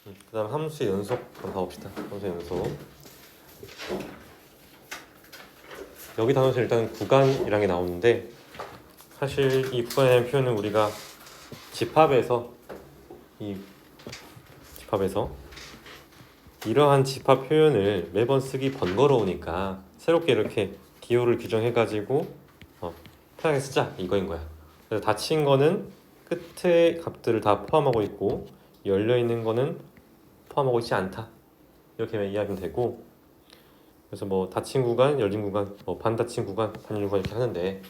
그 다음 함수의 연속 한번 봐봅시다. 함수의 연속. 여기 단어에서 일단 구간이라는 게 나오는데, 사실 이 구간이라는 표현은 우리가 집합에서 이러한 집합 표현을 매번 쓰기 번거로우니까 새롭게 이렇게 기호를 규정해가지고 편하게 쓰자 이거인 거야. 그래서 닫힌 거는 끝에 값들을 다 포함하고 있고 열려있는 거는 포함하고 있지 않다, 이렇게 이해하면 되고, 그래서 뭐 닫힌 구간, 열린 구간, 뭐 반닫힌 구간, 반열린 구간 이렇게 하는데,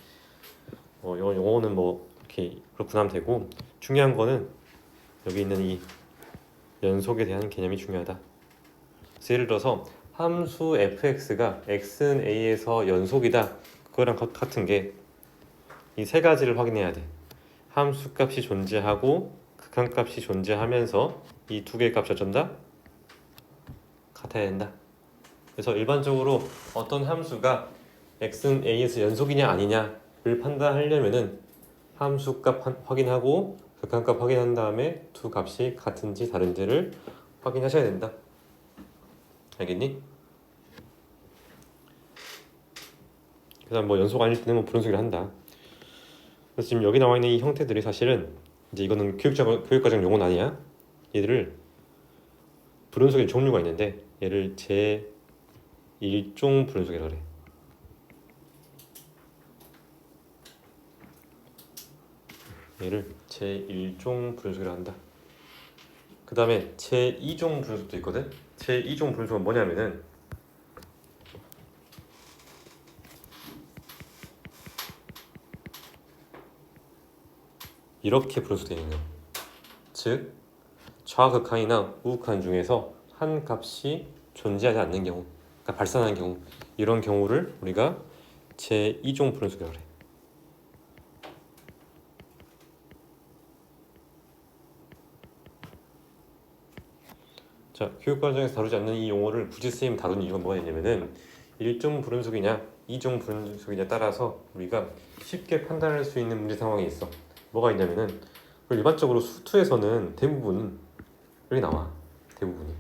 영어는 뭐 이렇게 그렇구나 하면 되고, 중요한 거는 여기 있는 이 연속에 대한 개념이 중요하다. 그래서 예를 들어서 함수 fx가 x는 a에서 연속이다, 그거랑 같은 게 이 세 가지를 확인해야 돼. 함수 값이 존재하고 극한 값이 존재하면서 이 두 개의 값이 어쩐다? 같아야 된다. 그래서 일반적으로 어떤 함수가 x는 a에서 연속이냐 아니냐를 판단하려면은 함수 값 확인하고 극한 값 확인한 다음에 두 값이 같은지 다른지를 확인하셔야 된다. 알겠니? 그다음 뭐 연속 아닐 때는 뭐 불연속이라 한다. 그래서 지금 여기 나와 있는 이 형태들이 사실은 이제 이거는 교육과정 용어는 아니야. 얘들을 불연속의 종류가 있는데 얘를 제1종 불연속이라고 그래. 얘를 제1종 불연속이라고 한다. 그 다음에 제2종 불연속도 있거든. 제2종 불연속은 뭐냐면은 이렇게 불연속되어 있는 거야. 즉 좌극한이나 우극한 중에서 한 값이 존재하지 않는 경우, 그러니까 발산하는 경우, 이런 경우를 우리가 제2종 불연속이라고 그래. 자, 교육과정에서 다루지 않는 이 용어를 굳이 선생님이 다루는 이유가 뭐냐면은 1종 불연속이냐 2종 불연속이냐 따라서 우리가 쉽게 판단할 수 있는 문제 상황이 있어. 뭐가 있냐면은 일반적으로 수투에서는 대부분 여기 나와. 대부분이.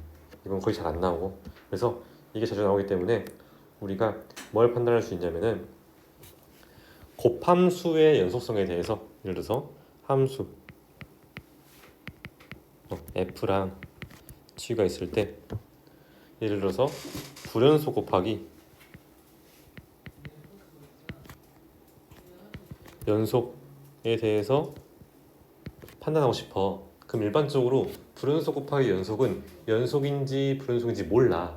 이건 거의 잘 안 나오고. 그래서 이게 자주 나오기 때문에 우리가 뭘 판단할 수 있냐면은 곱함수의 연속성에 대해서, 예를 들어서 함수 f랑 g가 있을 때, 예를 들어서 불연속 곱하기 연속에 대해서 판단하고 싶어. 그럼 일반적으로 불연속 곱하기 연속은 연속인지 불연속인지 몰라.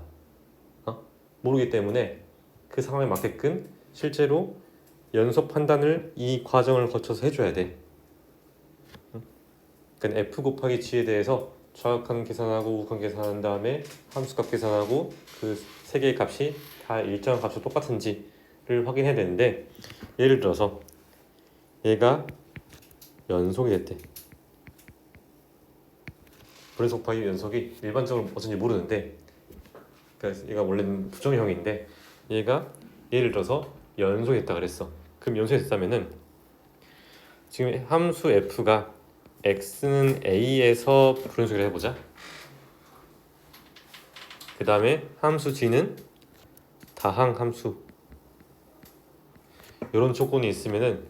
모르기 때문에 그 상황에 맞게끔 실제로 연속 판단을 이 과정을 거쳐서 해줘야 돼. 그러니까 f 곱하기 g에 대해서 좌극한 계산하고 우극한 계산한 다음에 함수값 계산하고 그 세 개의 값이 다 일정한 값으로 똑같은지를 확인해야 되는데, 예를 들어서 얘가 연속이 됐대. 불연속 곱하기 연속이 일반적으로 어쩐지 모르는데, 그러니까 얘가 원래는 부정형인데 얘가 예를 들어서 연속이 됐다 그랬어. 그럼 연속이 됐다면은 지금 함수 f가 x는 a에서 불연속이라 해보자. 그 다음에 함수 g는 다항 함수, 이런 조건이 있으면은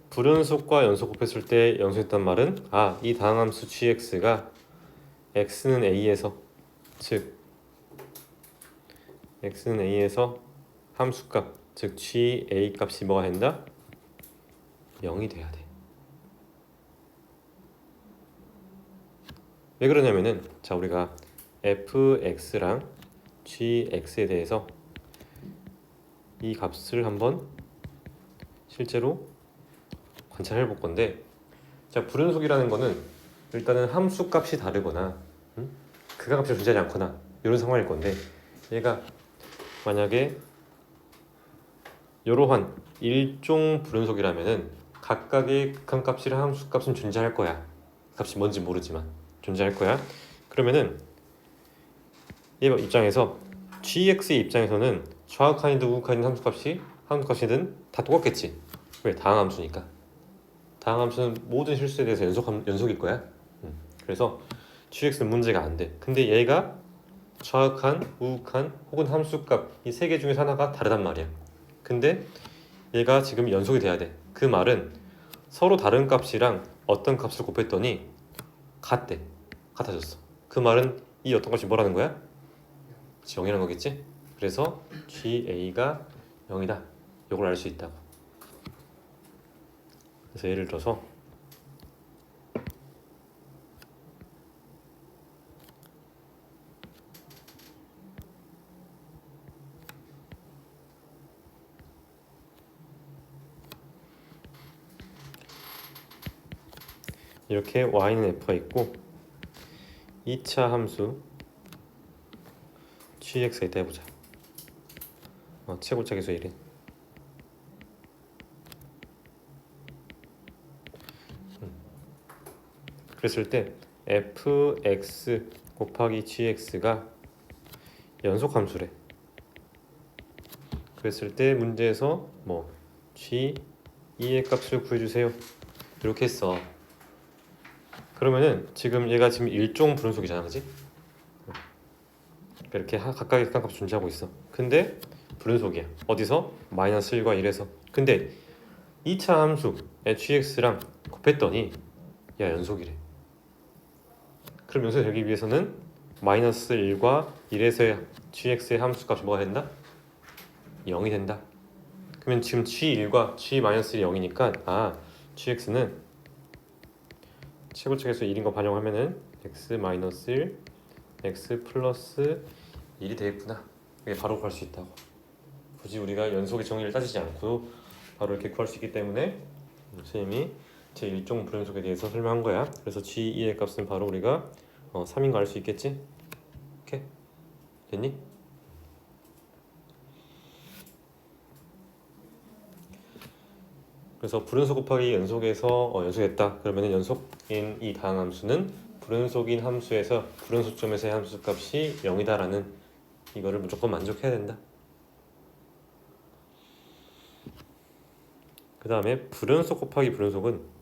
불연속과 연속 곱했을 때 연속했단 말은 이 다항 함수 gx가 x는 a에서, 즉 x는 a에서 함수값, 즉 g a 값이 뭐가 된다? 0이 돼야 돼. 왜 그러냐면은 자, 우리가 fx랑 gx에 대해서 이 값을 한번 실제로 관찰해 볼 건데, 자, 불연속이라는 거는 일단은 함수 값이 다르거나 극한 값이 존재하지 않거나 이런 상황일 건데, 얘가 만약에 이러한 일종 불연속이라면은 각각의 극한 값이랑 함수 값은 존재할 거야. 값이 뭔지 모르지만 존재할 거야. 그러면은 얘 입장에서 gx의 입장에서는 좌극한이든 우극한이든 함수값이든 다 똑같겠지. 왜? 다항 함수니까. 다항 함수는 모든 실수에 대해서 연속일 거야. 그래서 gx는 문제가 안 돼. 근데 얘가 좌극한, 우극한 혹은 함수값 이 세 개 중에서 하나가 다르단 말이야. 근데 얘가 지금 연속이 돼야 돼. 그 말은 서로 다른 값이랑 어떤 값을 곱했더니 같대. 같아졌어. 그 말은 이 어떤 값이 뭐라는 거야? 0이라는 거겠지? 그래서 GA가 0이다. 이걸 알 수 있다고. 그래서 예를 들어서 이렇게 y는 f가 있고 2차 함수 gx가 있다 해보자. 최고차 계수 1인 그랬을 때 fx 곱하기 gx가 연속함수래. 그랬을 때 문제에서 뭐 g2의 값을 구해주세요 이렇게 했어. 그러면은 지금 얘가 지금 일종 불연속이잖아, 그지? 이렇게 각각의 극한값 존재하고 있어. 근데 불연속이야. 어디서? 마이너스 1과 1에서. 근데 2차 함수 gx랑 곱했더니 야 연속이래. 그럼 연속이 되기 위해서는 마이너스 1과 1에서의 gx의 함수값이 뭐가 된다? 0이 된다. 그러면 지금 g1과 g-1이 0이니까 gx는 최고차계수 1인 거 반영하면은 x-1, x 플러스 1이 되겠구나. 이게 바로 구할 수 있다고. 굳이 우리가 연속의 정의를 따지지 않고 바로 이렇게 구할 수 있기 때문에 선생님이 제1종 불연속에 대해서 설명한 거야. 그래서 g2의 값은 바로 우리가 3인 거 알 수 있겠지? 오케이? 됐니? 그래서 불연속 곱하기 연속에서 연속했다. 그러면 연속인 이 다항함수는 불연속인 함수에서 불연속점에서의 함수값이 0이다라는 이거를 무조건 만족해야 된다. 그 다음에 불연속 곱하기 불연속은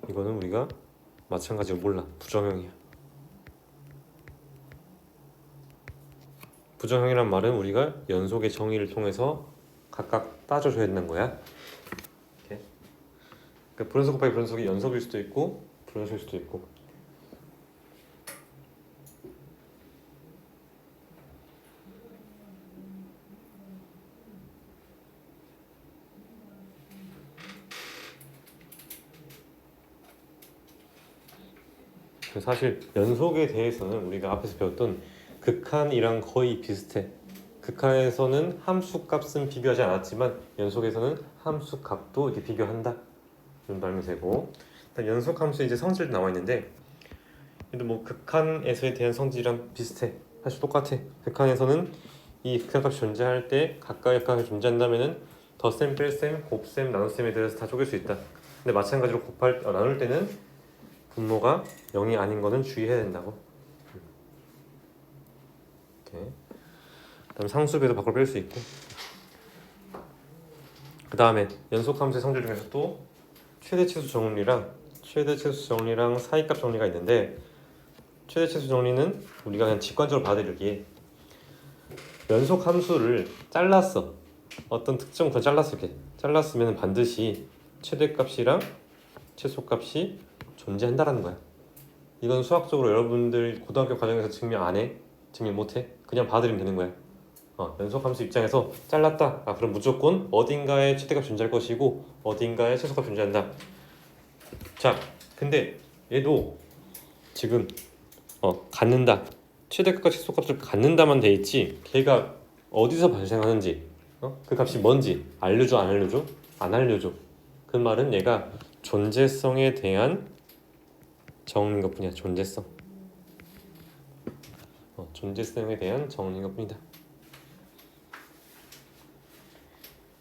이거는 우리가 마찬가지로 몰라. 부정형이야. 부정형이란 말은 우리가 연속의 정의를 통해서 각각 따져줘야 된다는 거야. 이렇게. 그러니까 불연속 곱하기 불연속이 연속일 수도 있고 불연속일 수도 있고. 사실 연속에 대해서는 우리가 앞에서 배웠던 극한이랑 거의 비슷해. 극한에서는 함수값은 비교하지 않았지만 연속에서는 함수값도 이렇게 비교한다. 이런 거 알면 되고. 연속함수 이제 성질도 나와 있는데 얘도 뭐 극한에서에 대한 성질이랑 비슷해. 사실 똑같아. 극한에서는 이 극한값이 존재할 때 각각의 극한이 존재한다면은 덧셈, 뺄셈, 곱셈, 나눗셈에 대해서 다 쪼갤 수 있다. 근데 마찬가지로 나눌 때는 분모가 0이 아닌 거는 주의해야 된다고. 이렇게. 그다음에 상수배도 밖으로 뺄 수 있고. 그 다음에 연속함수의 성질 중에서 또 최대치수 정리랑 사이값 정리가 있는데 최대치수 정리는 우리가 그냥 직관적으로 받아들이기에 연속함수를 잘랐어. 어떤 특정 거 잘랐어. 이렇게 잘랐으면 반드시 최대값이랑 최소값이 존재한다라는 거야. 이건 수학적으로 여러분들 고등학교 과정에서 증명 안 해? 증명 못 해? 그냥 받아들이면 되는 거야. 연속함수 입장에서 잘랐다. 그럼 무조건 어딘가에 최대값 존재할 것이고 어딘가에 최소값 존재한다. 자, 근데 얘도 지금 갖는다. 최대값과 최소값을 갖는다만 돼 있지. 걔가 어디서 발생하는지, 그 값이 뭔지 알려줘, 안 알려줘? 안 알려줘. 그 말은 얘가 존재성에 대한 정의인 것뿐이야. 존재성에 대한 정의인 것뿐이다.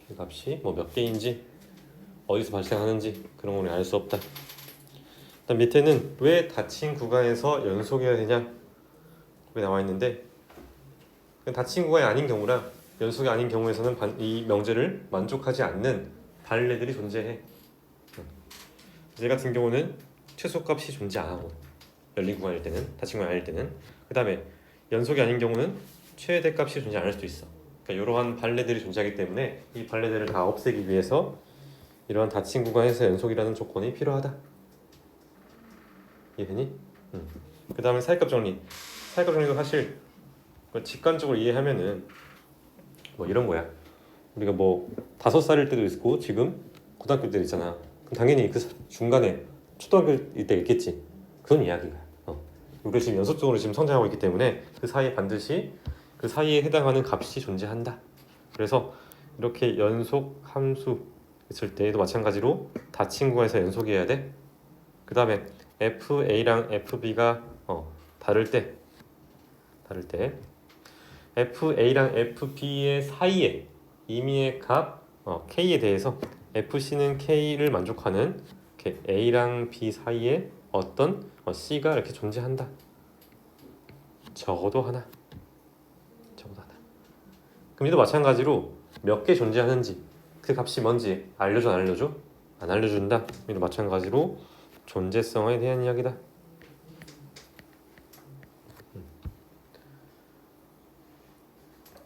그 값이 뭐 몇 개인지 어디서 발생하는지 그런 걸 알 수 없다. 일단 밑에는 왜 닫힌 구간에서 연속해야 되냐 그게 나와 있는데 닫힌 구간이 아닌 경우라 연속이 아닌 경우에서는 이 명제를 만족하지 않는 발레들이 존재해. 얘 같은 경우는 최소값이 존재 안 하고 열린 구간일 때는, 닫힌 구간일 때는. 그 다음에 연속이 아닌 경우는 최대값이 존재 안 할 수도 있어. 그러니까 이러한 발레들이 존재하기 때문에 이 발레들을 다 없애기 위해서 이러한 닫힌 구간에서 연속이라는 조건이 필요하다. 이해되니? 그 다음에 사이값 정리. 사이값 정리도 사실 직관적으로 이해하면은 뭐 이런 거야. 우리가 뭐 5살일 때도 있고 지금 고등학교 때 있잖아. 그럼 당연히 그 중간에 초등학교일 때 있겠지. 그런 이야기가. 우리가 지금 연속적으로 지금 성장하고 있기 때문에 그 사이에 반드시 그 사이에 해당하는 값이 존재한다. 그래서 이렇게 연속 함수 있을 때도 마찬가지로 닫힌 구간에서 연속이어야 돼. 그 다음에 FA랑 FB가 다를 때 FA랑 FB의 사이에 임의의 값 K에 대해서 FC는 K를 만족하는 이렇게 A랑 B 사이에 어떤 C가 이렇게 존재한다. 적어도 하나. 그럼 이도 마찬가지로 몇 개 존재하는지 그 값이 뭔지 알려줘 안 알려줘? 안 알려준다. 이도 마찬가지로 존재성에 대한 이야기다.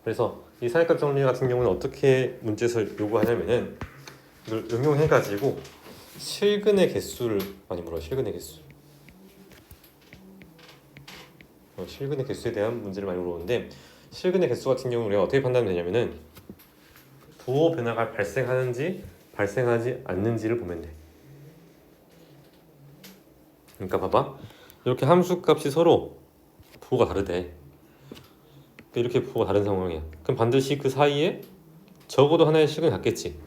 그래서 이 사이값 정리 같은 경우는 어떻게 문제에서 요구하냐면은 이걸 응용해가지고 실근의 개수를 많이 물어요. 실근의 개수. 실근의 개수에 대한 문제를 많이 물어보는데 실근의 개수 같은 경우는 우리가 어떻게 판단되냐면은 부호 변화가 발생하는지 발생하지 않는지를 보면 돼. 그러니까 봐봐. 이렇게 함수 값이 서로 부호가 다르대. 이렇게 부호가 다른 상황이야. 그럼 반드시 그 사이에 적어도 하나의 실근이 같겠지.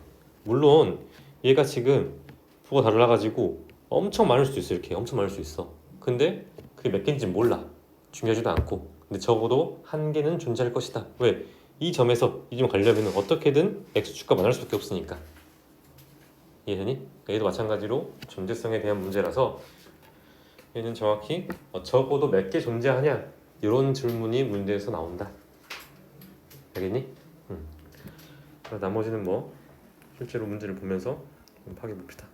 물론 얘가 지금 부호가 달라가지고 엄청 많을 수도 있어. 이렇게 엄청 많을 수 있어. 근데 그게 몇 개인지 몰라. 중요하지도 않고. 근데 적어도 한 개는 존재할 것이다. 왜? 이 점에서 이 점 가려면 어떻게든 x축과 만날 수밖에 없으니까. 이해되니? 얘도 마찬가지로 존재성에 대한 문제라서 얘는 정확히 적어도 몇 개 존재하냐 이런 질문이 문제에서 나온다. 알겠니? 나머지는 뭐 실제로 문제를 보면서 파악해 봅시다.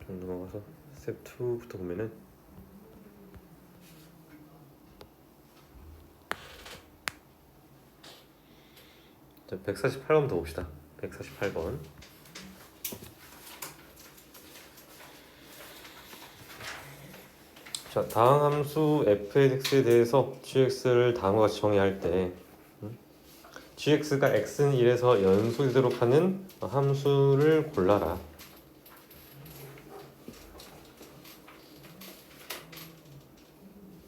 좀 넘어가서 스텝 2부터 보면은 자, 148번부터 봅시다. 148번. 자, 다음 함수 fx에 대해서 gx를 다음과 같이 정의할 때 gx가 x는 1에서 연속되도록 하는 함수를 골라라.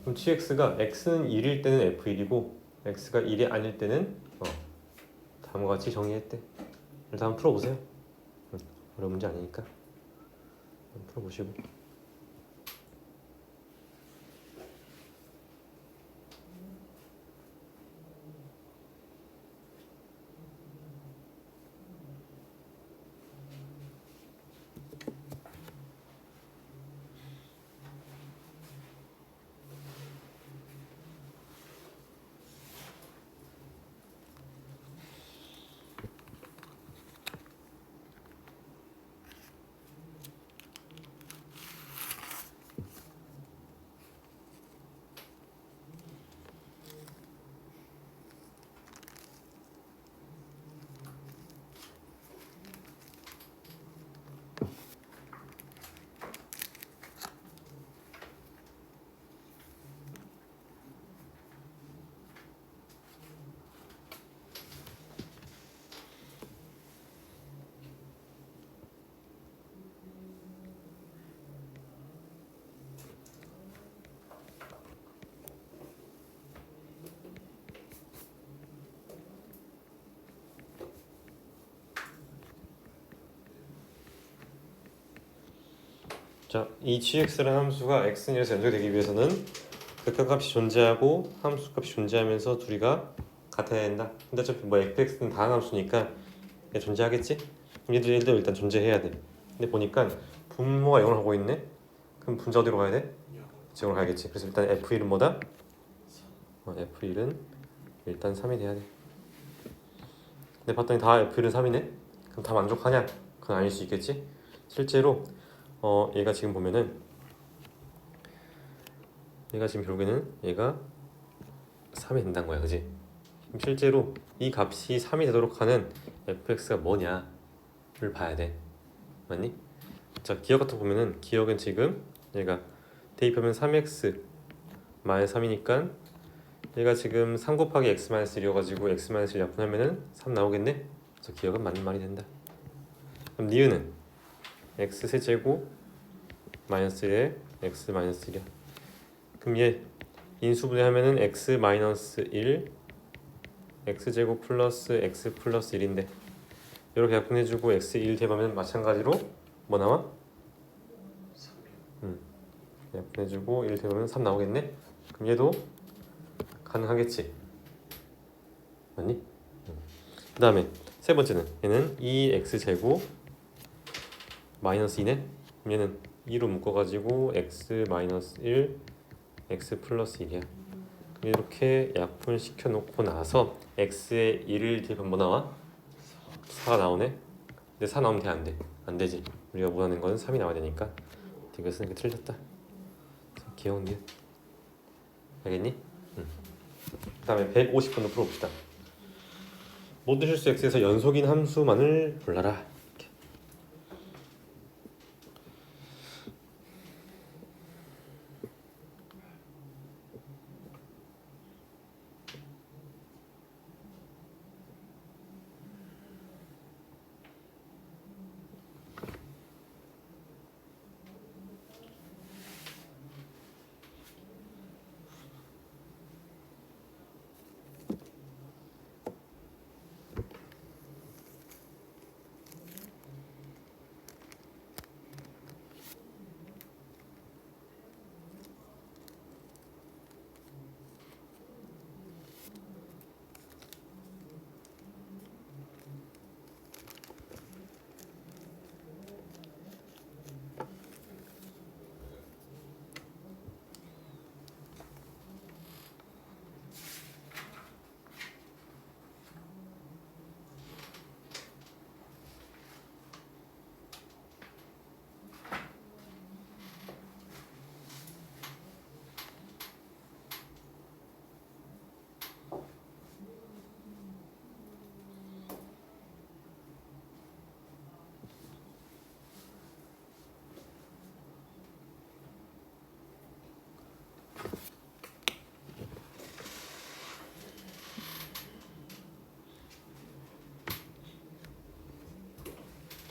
그럼 gx가 x는 1일 때는 f1이고 x가 1이 아닐 때는 다음과 같이 정의했대. 일단 한번 풀어보세요. 어려운 문제 아니니까 한번 풀어보시고. 자, 이 gx라는 함수가 x는 1에서 연속되기 위해서는 극한값이 존재하고 함수값이 존재하면서 둘이가 같아야 된다. 근데 어차피 뭐 fx는 다항함수니까 존재하겠지? 그럼 얘도 일단 존재해야 돼. 근데 보니까 분모가 0을 하고 있네? 그럼 분자 어디로 가야 돼? 지금으로 가야겠지. 그래서 일단 F1은 뭐다? F1은 일단 3이 돼야 돼. 근데 봤더니 다 F1은 3이네? 그럼 다 만족하냐? 그건 아닐 수 있겠지? 실제로 얘가 지금 보면은 얘가 지금 결국에는 얘가 3이 된다는 거야, 그지? 그럼 실제로 이 값이 3이 되도록 하는 fx가 뭐냐를 봐야 돼. 맞니? 자, 기억 같은 거 보면은 기억은 지금 얘가 대입하면 3x 마이너스 3이니까 얘가 지금 3 곱하기 x 마이너스 1이어가지고 x 마이너스 1 약분하면은 3 나오겠네? 그래서 기억은 맞는 말이 된다. 그럼 니은은 x 세제곱 마이너스 1에 x 마이너스 1이야. 그럼 얘 인수분해 하면은 x 마이너스 1 x제곱 플러스 x 플러스 1인데 이렇게 약분해주고 x 1 대입하면 마찬가지로 뭐 나와? 약분해주고 1 대입하면 3 나오겠네? 그럼 얘도 가능하겠지? 맞니? 그 다음에 세 번째는 얘는 2x제곱 마이너스 2네? 그럼 얘는 2로 묶어가지고 x 마이너스 1 x 플러스 1이야. 이렇게 약분시켜 놓고 나서 x에 1을 대입하면 뭐 나와? 4가 나오네? 근데 4 나오면 돼? 안 돼? 안 되지. 우리가 원하는 거는 3이 나와야 되니까 이것은 이렇게 틀렸다. 귀여운 게 알겠니? 그 다음에 150번도 풀어봅시다. 모든 실수 x에서 연속인 함수만을 골라라.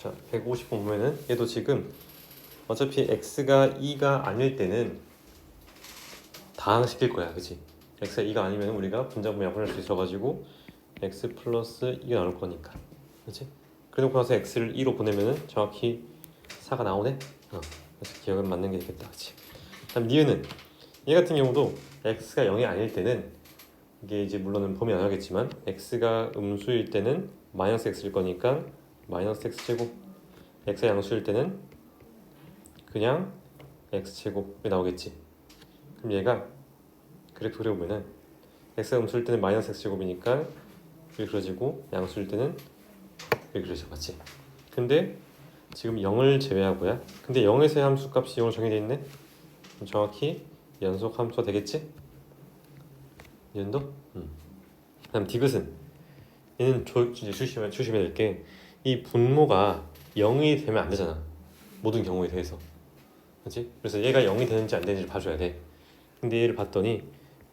자, 150번 보면은 얘도 지금 어차피 x가 2가 아닐 때는 다항시킬 거야, 그치? x가 2가 아니면 우리가 분자분해 약분할 수 있어가지고 x 플러스 2가 나올 거니까, 그치? 그래놓고 나서 x를 2로 보내면은 정확히 4가 나오네? 그래서 기억은 맞는 게 되겠다, 그치? 다음 니은은 얘 같은 경우도 x가 0이 아닐 때는 이게 이제 물론은 범위 안 하겠지만 x가 음수일 때는 마이너스 x일 거니까 마이너스 x제곱, x가 양수일 때는 그냥 x제곱이 나오겠지. 그럼 얘가 그래프 그려보면은 x가 음수일 때는 마이너스 x제곱이니까 이렇게 그려지고 양수일 때는 이렇게 그려져, 맞지? 근데 지금 0을 제외하고야. 근데 0에서의 함수값이 0으로 정해져 있네? 그럼 정확히 연속 함수가 되겠지? 이런도? 그다음 디귿은 얘는 조심해야 될 게 이 분모가 0이 되면 안 되잖아, 모든 경우에 대해서, 그렇지? 그래서 얘가 0이 되는지 안 되는지를 봐줘야 돼. 근데 얘를 봤더니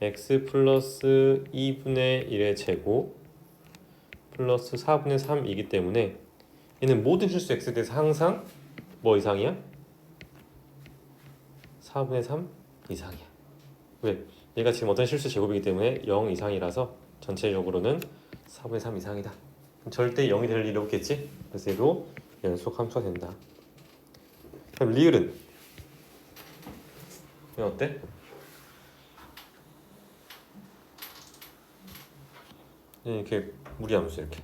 x 플러스 2분의 1의 제곱 플러스 4분의 3이기 때문에 얘는 모든 실수 x에 대해서 항상 뭐 이상이야? 4분의 3 이상이야. 왜? 얘가 지금 어떤 실수 제곱이기 때문에 0 이상이라서 전체적으로는 4분의 3 이상이다. 절대 0이 될 일이 없겠지? 그래서 얘도 연속 함수가 된다. 그럼 리을은? 얘 어때? 이렇게 무리함수 이렇게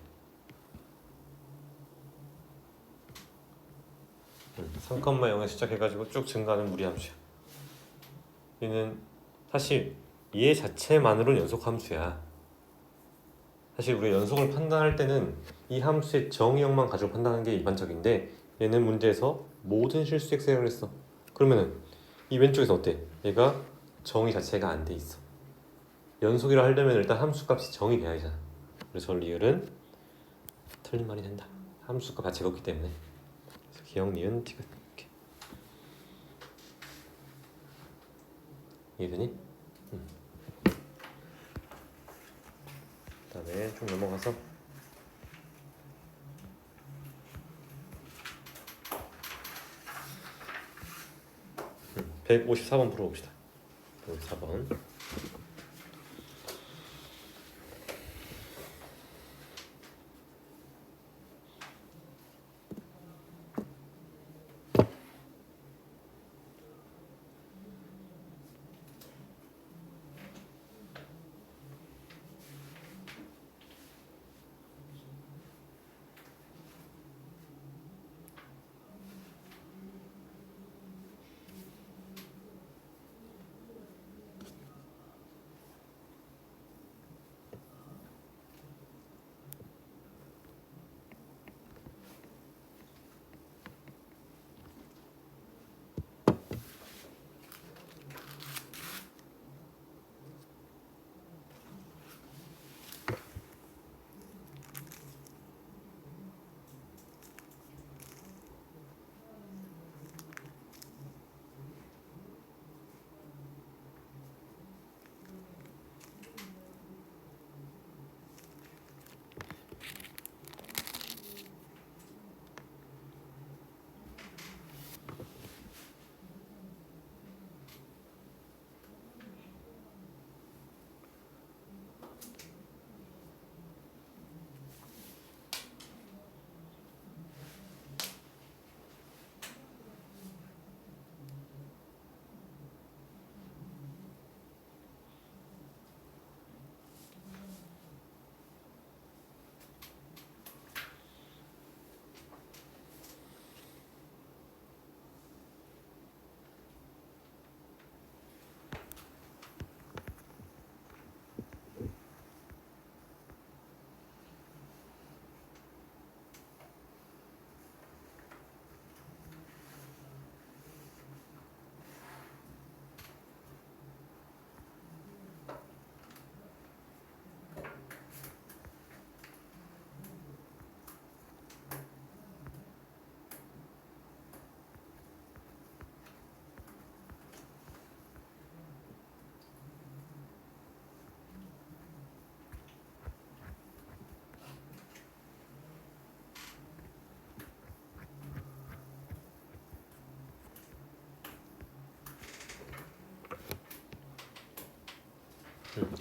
3,0에서 시작해가지고 쭉 증가하는 무리함수야. 얘는 사실 얘 자체만으로는 연속 함수야. 사실 우리가 연속을 판단할 때는 이 함수의 정의역만 가지고 판단하는 게 일반적인데 얘는 문제에서 모든 실수 x를 했어. 그러면은 이 왼쪽에서 어때? 얘가 정의 자체가 안 돼 있어. 연속이라 하려면 일단 함수값이 정의돼야 되잖아. 그래서 리을은 틀린 말이 된다. 함수값 가치가 없기 때문에. 그래서 기억, 니은, 티귿 이렇게. 이해되니? 그다음에 좀 넘어가서 154번 풀어봅시다. 154번.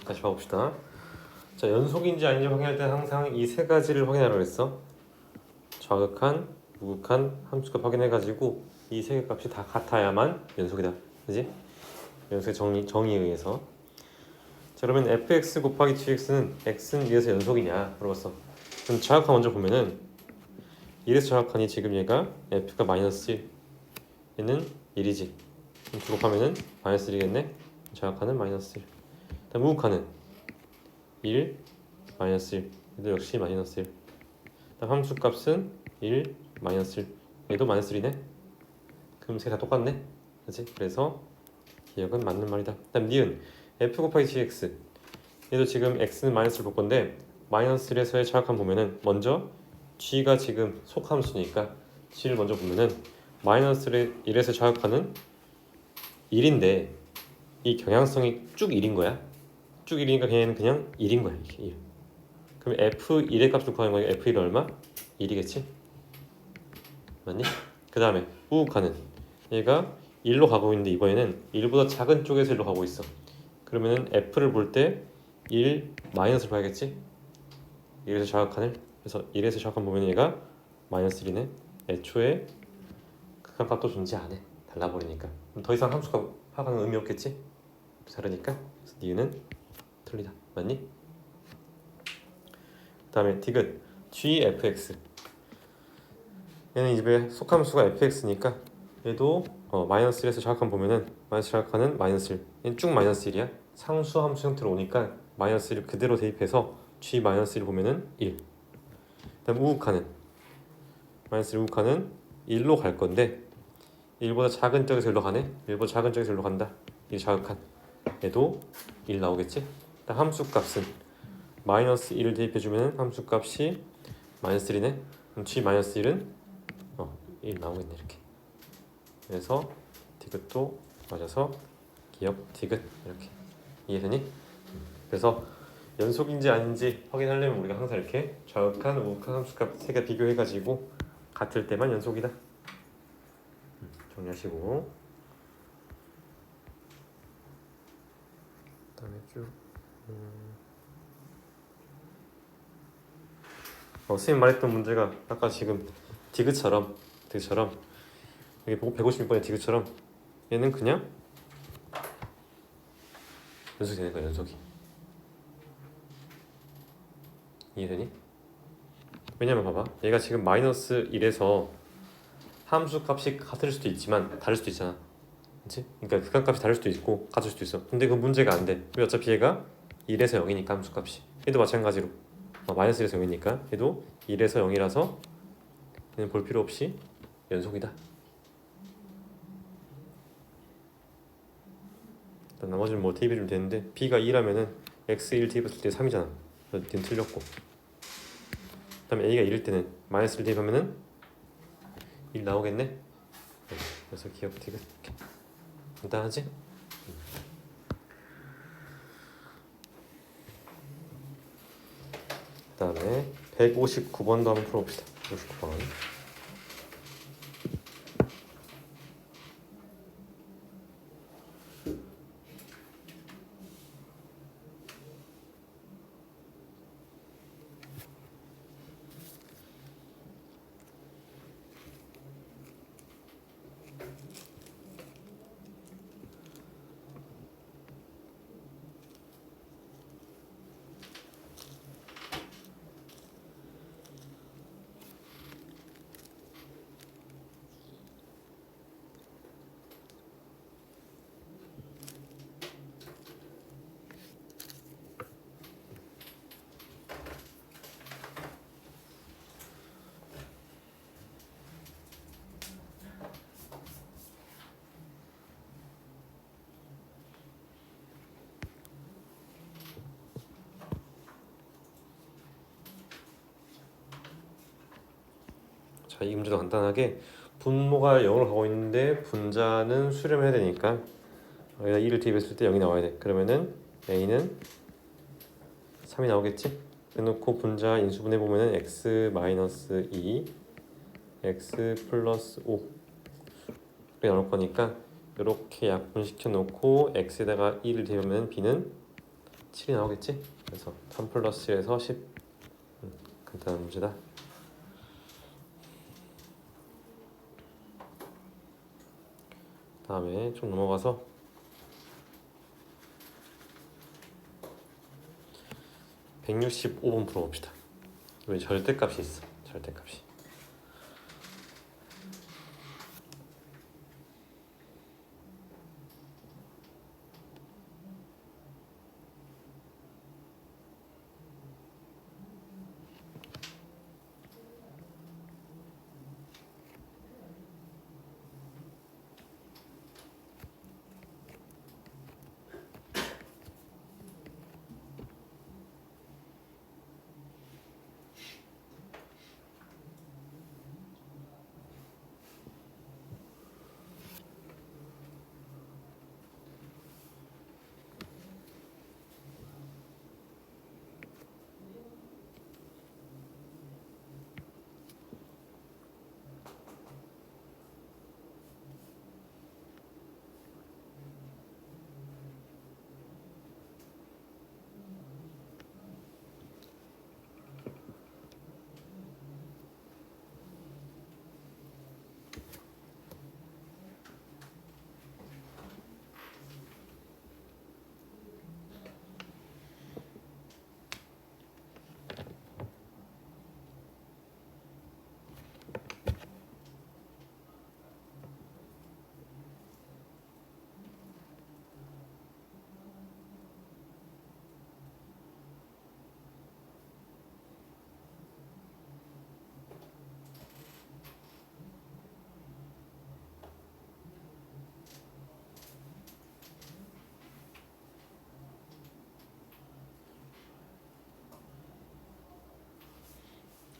다시 봐봅시다. 자, 연속인지 아닌지 확인할 때 항상 이 세 가지를 확인하라고 그랬어. 좌극한, 우극한, 함수값 확인해가지고 이 세 개 값이 다 같아야만 연속이다. 그지? 연속의 정의에 의해서. 자, 그러면 fx 곱하기 gx는 x는 1에서 연속이냐 물어봤어. 그럼 좌극한 먼저 보면은 1에서 좌극한이 지금 얘가 f가 마이너스 1, 얘는 1이지. 그럼 두 곱하면은 마이너스 1이겠네. 좌극한은 마이너스 1. 다음 우극한은 1, 마이너스 1. 얘도 역시 마이너스 1. 다음 함수값은 1, 마이너스 1. 얘도 마이너스 1이네. 그럼 세 다 똑같네. 그치? 그래서 기억은 맞는 말이다. 다음 니은 f 곱하기 gx. 얘도 지금 x는 마이너스를 볼 건데 마이너스 1에서의 차각함 보면은 먼저 g가 지금 속함수니까 g를 먼저 보면은 마이너스 1에서 차각하는 1인데 이 경향성이 쭉 1인 거야. 쭉 1이니까 걔는 그냥 1인 거야. 이게 1. 그럼 f1의 값을 구하는 거니까 f1은 얼마? 1이겠지? 맞니? 그 다음에 우극하는 얘가 1로 가고 있는데 이번에는 1보다 작은 쪽에서 1로 가고 있어. 그러면은 f를 볼 때 1 마이너스를 봐야겠지? 1에서 좌극한을. 그래서 1에서 좌극한 보면 얘가 마이너스 1이네. 애초에 극한값도 존재 안 해. 달라버리니까. 그럼 더 이상 함수값 파악하는 의미 없겠지? 다르니까. 그래서 니은은 틀리다. 맞니? 그 다음에 디귿 gfx. 얘는 이제 속함수가 fx니까 얘도 마이너스 1에서 자각한 보면은 마이너스 자각하는 마이너스 1. 쭉 마이너스 1이야. 상수 함수 형태로 오니까 마이너스 1을 그대로 대입해서 g 마이너스 1 보면은 1. 그다음 우극하는 마이너스 1 우극하는 1로 갈 건데 1보다 작은 쪽에서 1로 가네. 1보다 작은 쪽에서 1로 간다. 이 자극한 얘도 1 나오겠지. 일단 함수값은 마이너스 1을 대입해주면 함수값이 마이너스 1이네. 그럼 g 마이너스 1은 1 나오겠네 이렇게. 그래서 디귿도 맞아서 기억 디귿 이렇게 이해되니? 그래서 연속인지 아닌지 확인하려면 우리가 항상 이렇게 좌극한 우극한 함수값 세 개 비교해가지고 같을 때만 연속이다. 정리하시고 그다음에 쭉 선생님 말했던 문제가 아까 지금 디귿처럼 여기 보고 156번의 디귿처럼 얘는 그냥 연속이 되는 거야. 연속이 이해되니? 왜냐면 봐봐 얘가 지금 마이너스 1에서 함수 값이 같을 수도 있지만 다를 수도 있잖아. 그치? 그러니까 극한값이 다를 수도 있고 같을 수도 있어. 근데 그 문제가 안 돼. 왜? 어차피 얘가 1에서 0이니까 함수값이. 얘도 마찬가지로 마이너스 1에서 0이니까 얘도 1에서 0이라서 얘는 볼 필요 없이 연속이다. 일단 나머지는 뭐 대입해주면 되는데 b가 2라면은 x1 대입했을 때 3이잖아. 얘는 틀렸고 그 다음에 a가 1일 때는 마이너스 1 대입하면은 1 나오겠네. 그래서 기억 디귿 간단하지? 그 다음에 159번도 한번 풀어봅시다. 159번 자, 이 문제도 간단하게 분모가 0으로 가고 있는데 분자는 수렴해야 되니까 여기다 2를 대입했을 때 0이 나와야 돼. 그러면은 a는 3이 나오겠지? 그래놓고 분자 인수분해 보면은 x-2 x 플러스 5 이렇게 나올 거니까 이렇게 약분시켜 놓고 x에다가 2를 대입하면 b는 7이 나오겠지? 그래서 3 플러스 1에서 10 간단한 문제다. 다음에 좀 넘어가서 165번 풀어봅시다. 여기 절대값이 있어. 절대값이.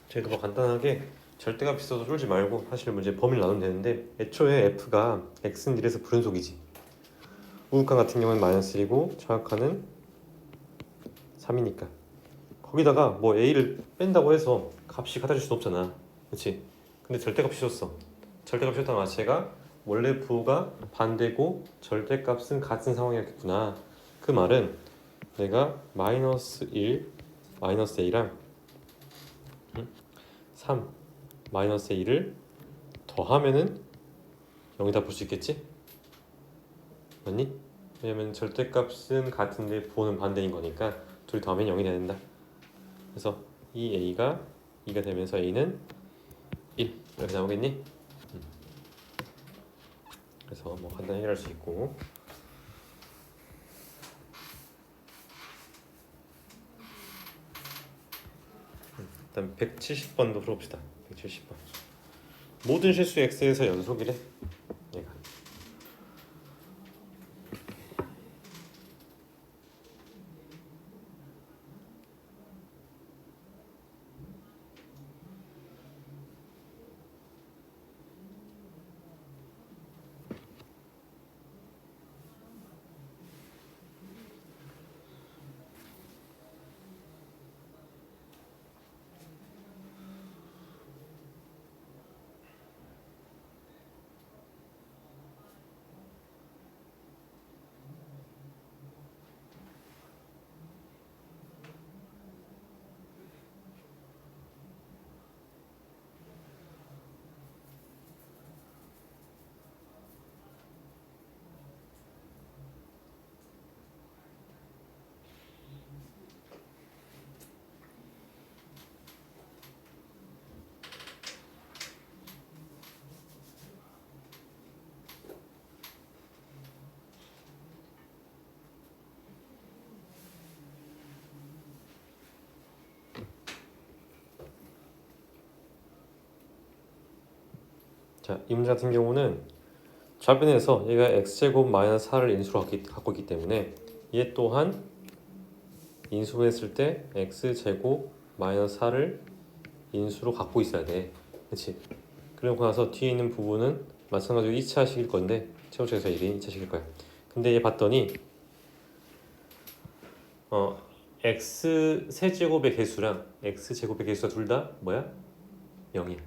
저희도 뭐 간단하게 절대값 있어도 쫄지 말고 사실 문제 범위를 나누면 되는데 애초에 f가 x는 1에서 불연속이지. 우극한 같은 경우는 마이너스 1이고 좌극한은 3이니까 거기다가 뭐 a를 뺀다고 해서 값이 같아질 수는 없잖아. 그렇지? 근데 절대값이 줬어. 절대값이 줬다는 자체가 원래 부호가 반대고 절대값은 같은 상황이었겠구나. 그 말은 내가 마이너스 1 마이너스 a랑 3 마이너스 a를 더하면은 0이다 볼 수 있겠지? 맞니? 왜냐면 절대값은 같은데 부호는 반대인 거니까 둘이 더하면 0이 된다. 그래서 이 a가 2가 되면서 a는 1 이렇게 나오겠니? 그래서 뭐 간단히 해결할 수 있고 일단 170번도 풀어봅시다. 170번 모든 실수 x에서 연속이래. 얘가 자, 이 문제 같은 경우는 좌변에서 얘가 x제곱 마이너스 4를 인수로 갖고 있기 때문에 얘 또한 인수했을 때 x제곱 마이너스 4를 인수로 갖고 있어야 돼. 그렇지? 그러고 나서 뒤에 있는 부분은 마찬가지로 2차식일 건데 최고차에서 1인 2차식일 거야. 근데 얘 봤더니 x 세제곱의 개수랑 x 제곱의 개수가 둘 다 뭐야? 0이야.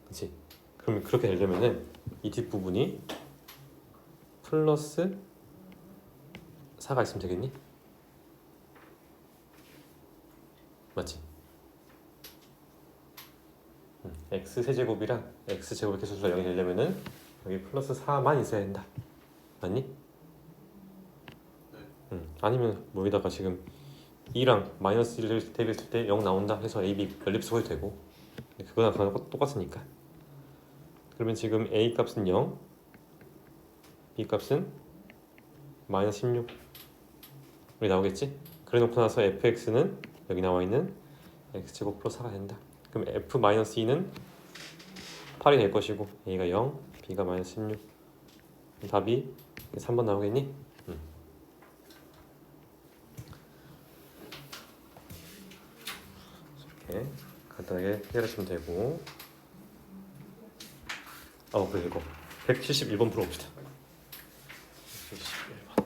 그렇지? 그러면 그렇게 되려면은 이 뒷부분이 플러스 4가 있으면 되겠니? 맞지? x 세제곱이랑 x 제곱의 개수가 0이 되려면은 여기 플러스 4만 있어야 된다. 맞니? 아니면 뭐 여기다가 지금 2랑 마이너스 1을 대비했을 때 0 나온다 해서 a, b 연립수가 되고 그거랑 똑같으니까. 그러면 지금 a 값은 0, b 값은 마이너스 16 여기 나오겠지? 그래 놓고 나서 fx는 여기 나와 있는 x제곱 플러스 4가 된다. 그럼 f-2는 8이 될 것이고 a가 0, b가 마이너스 16 답이 3번 나오겠니? 이렇게 간단하게 해결하시면 되고 그래 이거 171번 풀어봅시다. 171번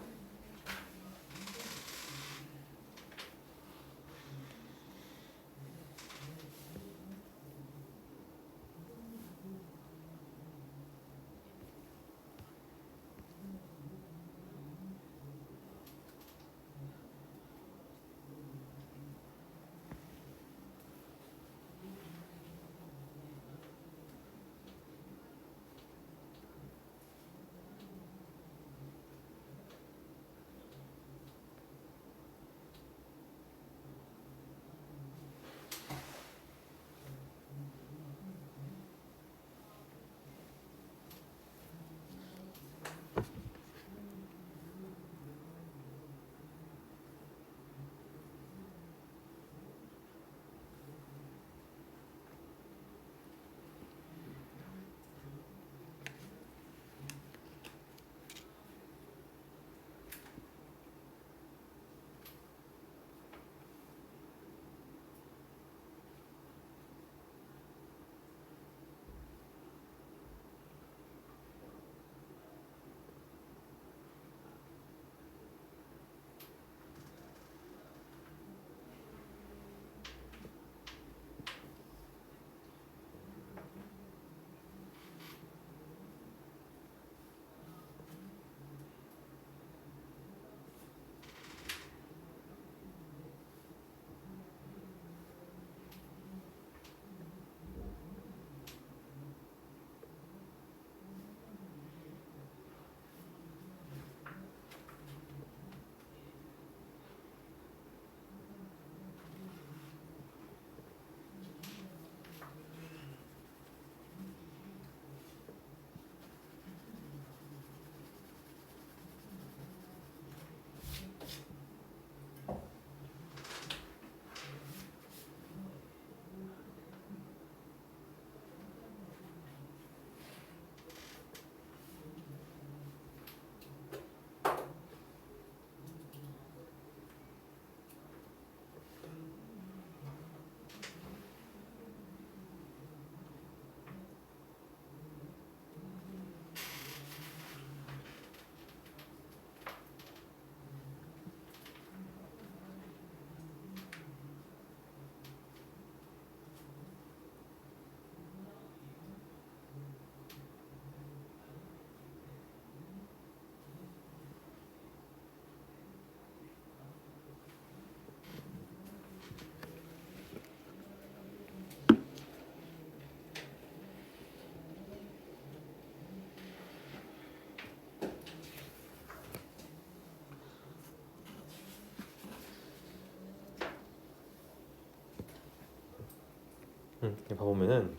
여기 봐보면은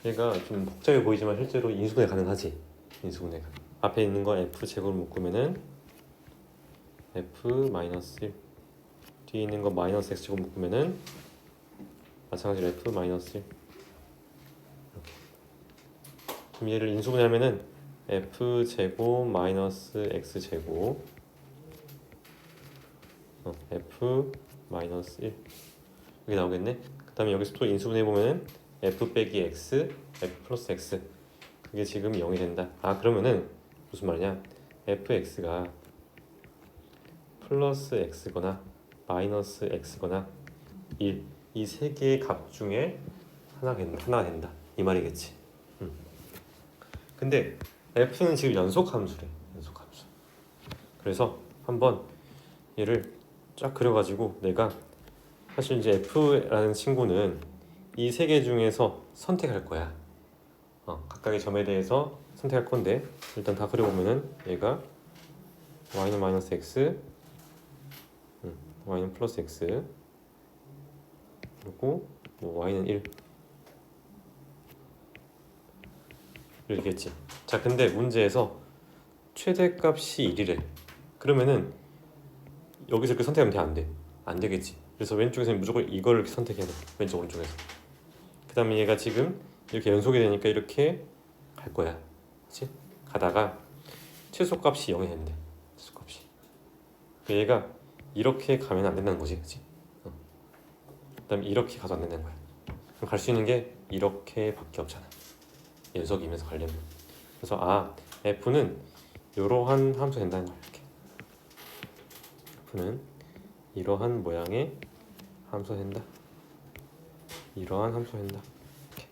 얘가 좀 복잡해 보이지만 실제로 인수분해 가능하지. 인수분해가 앞에 있는 거 f 제곱을 묶으면은 f-1 뒤에 있는 거 마이너스 x 제곱 묶으면은 마찬가지로 f-1 이렇게. 그럼 얘를 인수분해하면은 f 제곱 마이너스 x 제곱 f 마이너스 1 여기 나오겠네. 그 다음에 여기서 또 인수분해 보면은 f 빼기 x f 플러스 x 그게 지금 0이 된다. 아 그러면은 무슨 말이냐, fx가 플러스 x거나 마이너스 x거나 1 이 세 개의 값 중에 하나가 된다 이 말이겠지. 근데 f는 지금 연속함수래. 연속함수. 그래서 한번 얘를 쫙 그려가지고 내가 사실 이제 f라는 친구는 이 세 개 중에서 선택할 거야. 각각의 점에 대해서 선택할 건데 일단 다 그려보면은 얘가 y는 마이너스 x, y는 플러스 x, 그리고 뭐 y는 1 이렇게겠지. 자 근데 문제에서 최대값이 1이래. 그러면은 여기서 이렇게 선택하면 돼? 안 돼? 안 되겠지. 그래서 왼쪽에서는 무조건 이걸 이렇게 선택해야 돼. 왼쪽 오른쪽에서. 그 다음에 얘가 지금 이렇게 연속이 되니까 이렇게 갈 거야. 그치? 가다가 최소값이 0이 된대. 최소값이. 얘가 이렇게 가면 안 된다는 거지. 그치? 그 다음에 이렇게 가도 안 된다는 거야. 그럼 갈 수 있는 게 이렇게밖에 없잖아. 연속이면서 가려면. 그래서 f는 이러한 함수 된다는 거야. 이렇게. f는 이러한 모양의 함수 된다. 이러한 함수 된다. 이렇게.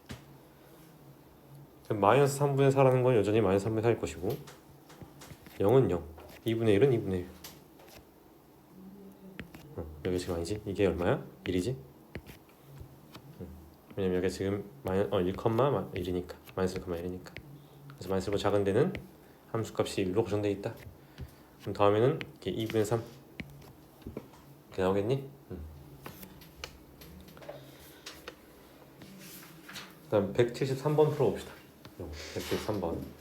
그럼 마이너스 3분의 4라는 건 여전히 마이너스 3분의 4일 것이고 0은 0, 2분의 1은 2분의 1. 여기 지금 아니지? 이게 얼마야? 1이지? 왜냐면 여기 지금 1,1이니까 마이너스 1,1이니까. 그래서 마이너스보다 작은 데는 함수값이 1로 고정되어 있다. 그럼 다음에는 이렇게 2분의 3 이렇게 나오겠니? 그 다음 173번 풀어봅시다. 173번.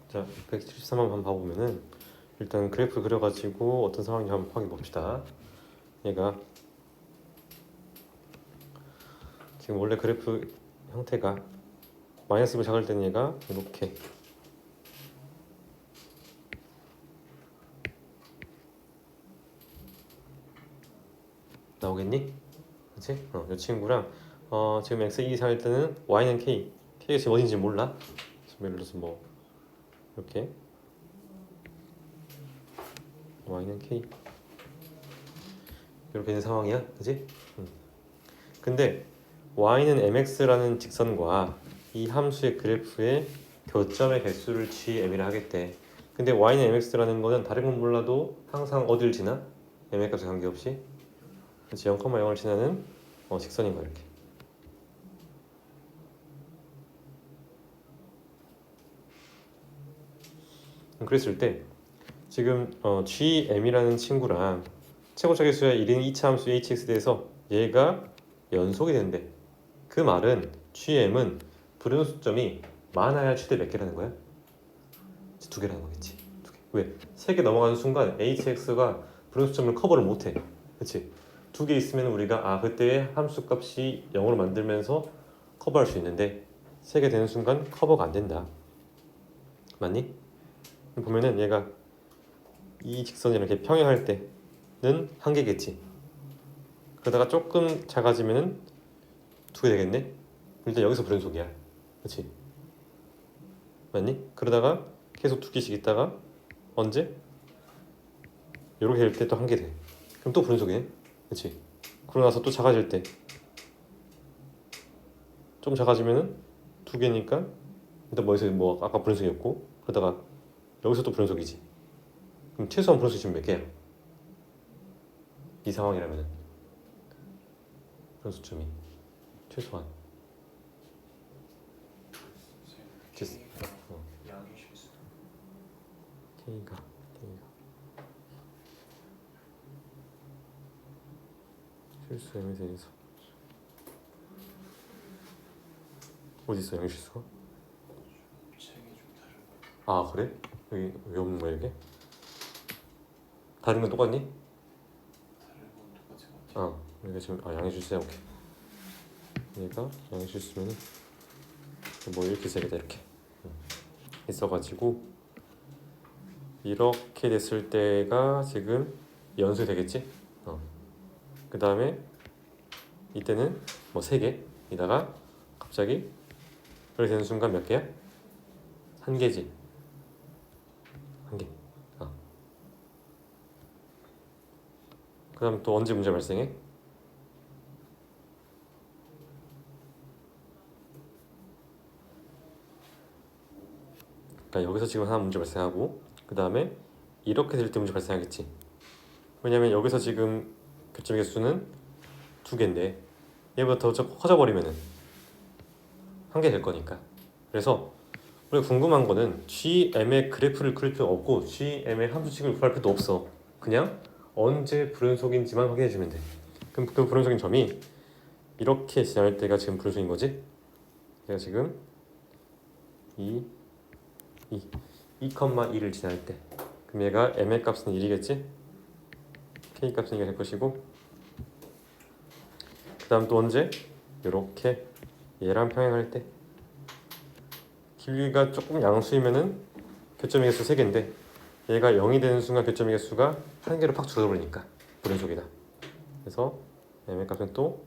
자, 173번 한번 봐보면은 일단 그래프 그려가지고 어떤 상황인지 한번 확인해 봅시다. 얘가 지금 원래 그래프 형태가 마이너스로 작을 때는 얘가 이렇게 나오겠니? 그치? 이 친구랑 지금 x 2 살 때는 y는 k, k가 지금 어딘지 몰라. 지금 예를 들어서 뭐 이렇게 y는 k 이렇게 있는 상황이야, 그치? 근데 y는 mx라는 직선과 이 함수의 그래프의 교점의 개수를 gm이라 하겠대. 근데 y는 mx라는 거는 다른 건 몰라도 항상 어딜 지나? m의 값에 관계없이 그치? 0,0을 지나는 직선인 거야 이렇게. 그랬을 때 지금 gm이라는 친구랑 최고차 개수의 1인 2차 함수 hx에 대해서 얘가 연속이 된대. 그 말은 gm은 불연소점이 많아야 최대 몇 개라는 거야? 두 개라는 거겠지. 두 개. 왜? 세 개 넘어가는 순간 hx가 불연소점을 커버를 못해. 그치? 두 개 있으면 우리가 그때 함수 값이 0으로 만들면서 커버할 수 있는데 세 개 되는 순간 커버가 안 된다. 맞니? 보면은 얘가 이 직선이 이렇게 평행할 때는 한 개겠지. 그러다가 조금 작아지면은 두 개 되겠네. 일단 여기서 불연속이야. 그렇지? 맞니? 그러다가 계속 두 개씩 있다가 언제? 이렇게 될 때 또 한 개 돼. 그럼 또 불연속이네. 그렇지? 그러고 나서 또 작아질 때 좀 작아지면은 두 개니까 일단 뭐 아까 불연속이었고 그러다가 여기서 또 불연속이지. 그럼 최소한 불연속이 지금 몇 개야? 이 상황이라면은 불연속점이 최소한 K가 실수 m에 대해서 어디 있어 양의 실수가? 그래? 여기 왜 없는 거야 이게? 다른 건 똑같니? 여기가 지금 양의 실수야. 오케이. 얘가 양의 실수면은 뭐 이렇게 써야겠다. 이렇게 있어가지고 이렇게 됐을 때가 지금 연속이 되겠지? 그 다음에 이때는 뭐 3개이다가 갑자기 그렇게 되는 순간 몇 개야? 한 개지. 한 개. 그 다음 또 언제 문제 발생해? 그러니까 여기서 지금 하나 문제 발생하고 그 다음에 이렇게 될 때 문제 발생하겠지. 왜냐면 여기서 지금 교점의 개수는 2개인데 얘보다 더 커져버리면은 한 개 될 거니까. 그래서 우리가 궁금한 거는 gm의 그래프를 그릴 필요 없고 gm의 함수식을 구할 필요도 없어. 그냥 언제 불연속인지만 확인해 주면 돼. 그럼 그 불연속인 점이 이렇게 지날 때가 지금 불연속인 거지? 얘가 지금 2,2를 지날 때 그럼 얘가 m의 값은 1이겠지? k 값은 2가 될 것이고 그 다음 또 언제? 이렇게 얘랑 평행할 때 길이가 조금 양수이면은 교점의 개수 3개인데 얘가 0이 되는 순간 교점의 개수가 1개로 팍 줄어버리니까 불연속이다. 그래서 m의 값은 또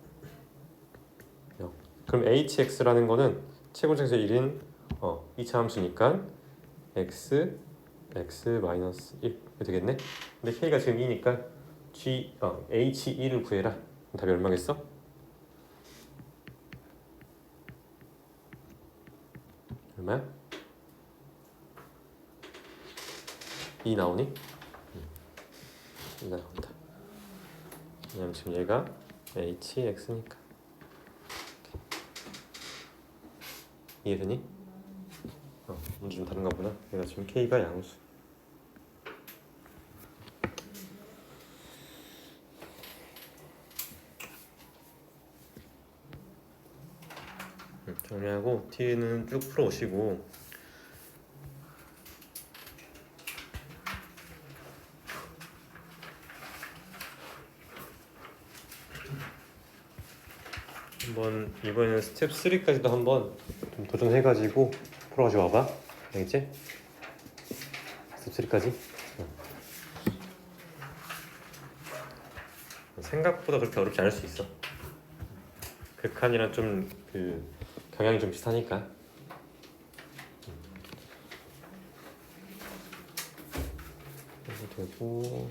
0. 그럼 hx라는 거는 최고차에서 1인 2차 함수니까 x 1 되겠네. 근데 k가 지금 2니까 h2를 구해라. 답이 얼마겠어? 얼마야? 2 나오니? 2 나온다. 왜냐면 지금 얘가 hx니까. 이해되니? 문제 좀 다른가 보나? 얘가 지금 k가 양수. 정리하고 t는 쭉 풀어오시고 한번 이번에는 스텝 3까지도 한번 좀 도전해가지고 풀어가지고 와봐. 알겠지? 스텝 3까지. 생각보다 그렇게 어렵지 않을 수 있어. 극한이랑 좀 그 경향이 좀 비슷하니까. 이렇게 되고.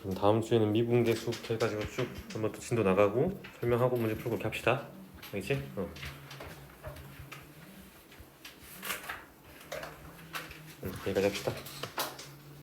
그럼 다음 주에는 미분계 수업 해가지고 쭉 한번 또 진도 나가고 설명하고 문제 풀고 이렇게 합시다. 알겠지? 여기까지 합시다.